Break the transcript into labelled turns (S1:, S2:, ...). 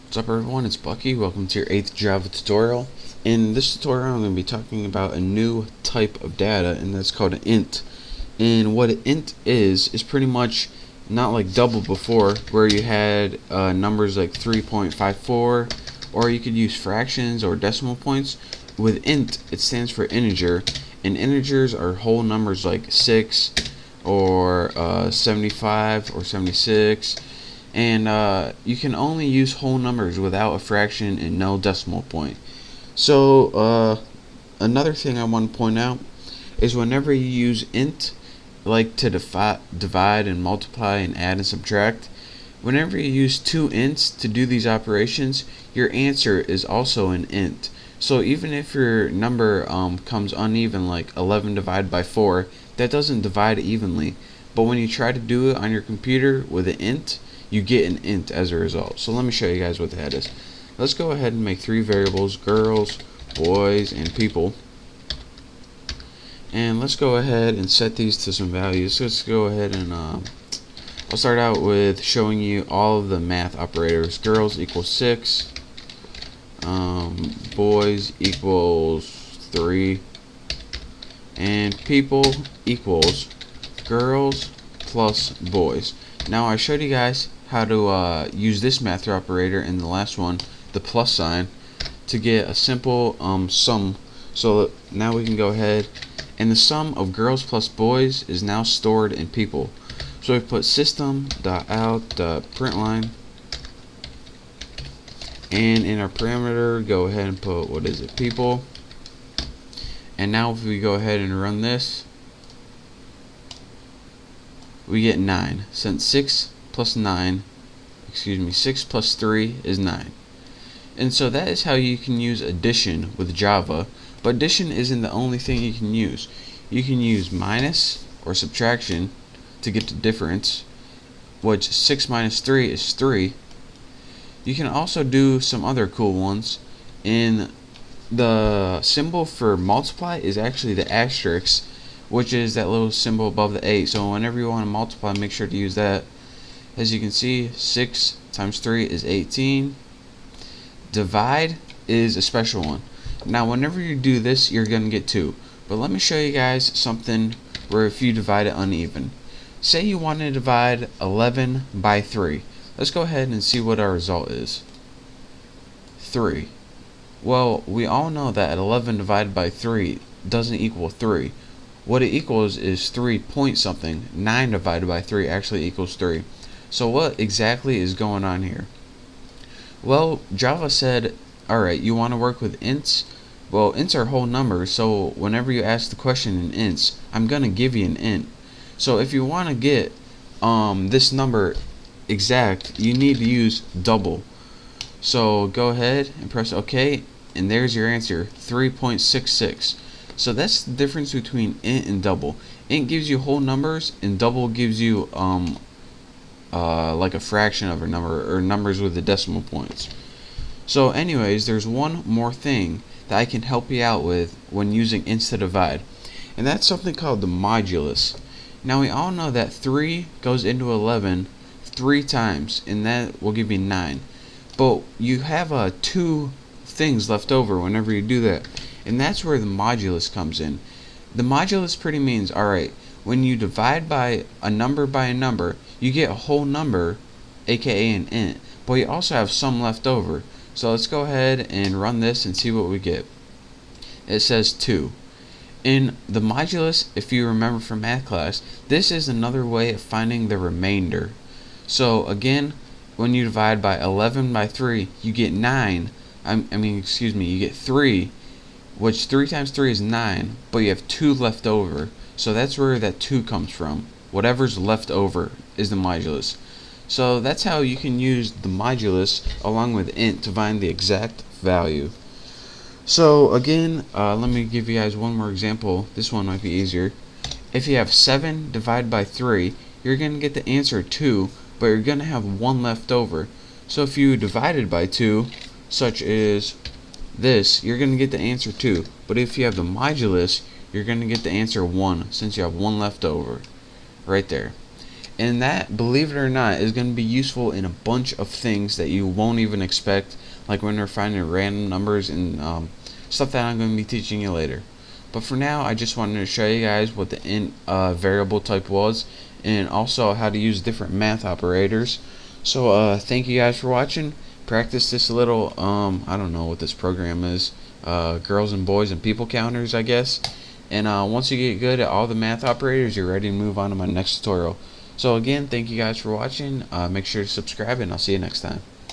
S1: What's up everyone, it's Bucky. Welcome to your 8th Java tutorial. In this tutorial I'm going to be talking about a new type of data, and that's called an int. And what an int is pretty much not like double before, where you had numbers like 3.54, or you could use fractions or decimal points. With int, it stands for integer, and integers are whole numbers like 6 or 75 or 76. And you can only use whole numbers without a fraction and no decimal point. So another thing I want to point out is whenever you use int, like to divide and multiply and add and subtract, whenever you use two ints to do these operations, your answer is also an int. So even if your number comes uneven, like 11 divided by 4, that doesn't divide evenly. But when you try to do it on your computer with an int, you get an int as a result. So let me show you guys what that is. Let's go ahead and make three variables: girls, boys, and people. And let's go ahead and set these to some values. So let's go ahead and I'll start out with showing you all of the math operators. Girls equals 6, boys equals 3, and people equals girls plus boys. Now I showed you guys how to use this math operator in the last one, the plus sign, to get a simple sum. So now we can go ahead, and the sum of girls plus boys is now stored in people. So we put system.out.println, and in our parameter go ahead and put, what is it, people. And now if we go ahead and run this, we get 9, since 6 plus 3 is 9. And so that is how you can use addition with Java. But addition isn't the only thing you can use. You can use minus or subtraction to get the difference, which 6 minus 3 is 3. You can also do some other cool ones. In the symbol for multiply is actually the asterisk, which is that little symbol above the 8. So whenever you want to multiply, make sure to use that. As you can see, 6 times 3 is 18. Divide is a special one. Now whenever you do this, you're going to get 2. But let me show you guys something where if you divide it uneven. Say you want to divide 11 by 3. Let's go ahead and see what our result is. 3. Well, we all know that 11 divided by 3 doesn't equal 3. What it equals is 3 point something. 9 divided by 3 actually equals 3. So what exactly is going on here? Well, Java said, alright, you want to work with ints? Well, ints are whole numbers, so whenever you ask the question in ints, I'm going to give you an int. So if you want to get this number exact, you need to use double. So go ahead and press OK, and there's your answer, 3.66. So that's the difference between int and double. Int gives you whole numbers, and double gives you like a fraction of a number, or numbers with the decimal points. So anyways, there's one more thing that I can help you out with when using ints to divide, and that's something called the modulus. Now we all know that 3 goes into 11 3 times, and that will give you 9. But you have 2 things left over whenever you do that, and that's where the modulus comes in. The modulus pretty means, alright, when you divide by a number, you get a whole number, aka an int, but you also have some left over. So let's go ahead and run this and see what we get. It says 2. In the modulus, if you remember from math class, this is another way of finding the remainder. So again, when you divide by 11 by 3, you get 9. You get 3, which 3 times 3 is 9, but you have 2 left over. So that's where that 2 comes from. Whatever's left over is the modulus. So that's how you can use the modulus along with int to find the exact value. So again, let me give you guys one more example. This one might be easier. If you have 7 divided by 3, you're going to get the answer 2, but you're going to have 1 left over. So if you divided by 2, such as this, you're going to get the answer 2. But if you have the modulus, you're going to get the answer 1, since you have 1 left over. Right there. And that, believe it or not, is going to be useful in a bunch of things that you won't even expect, like when we're finding random numbers and stuff that I'm going to be teaching you later. But for now, I just wanted to show you guys what the int variable type was, and also how to use different math operators. So thank you guys for watching. Practice this little, I don't know what this program is, girls and boys and people counters, I guess. And once you get good at all the math operators, you're ready to move on to my next tutorial. So again, thank you guys for watching. Make sure to subscribe, and I'll see you next time.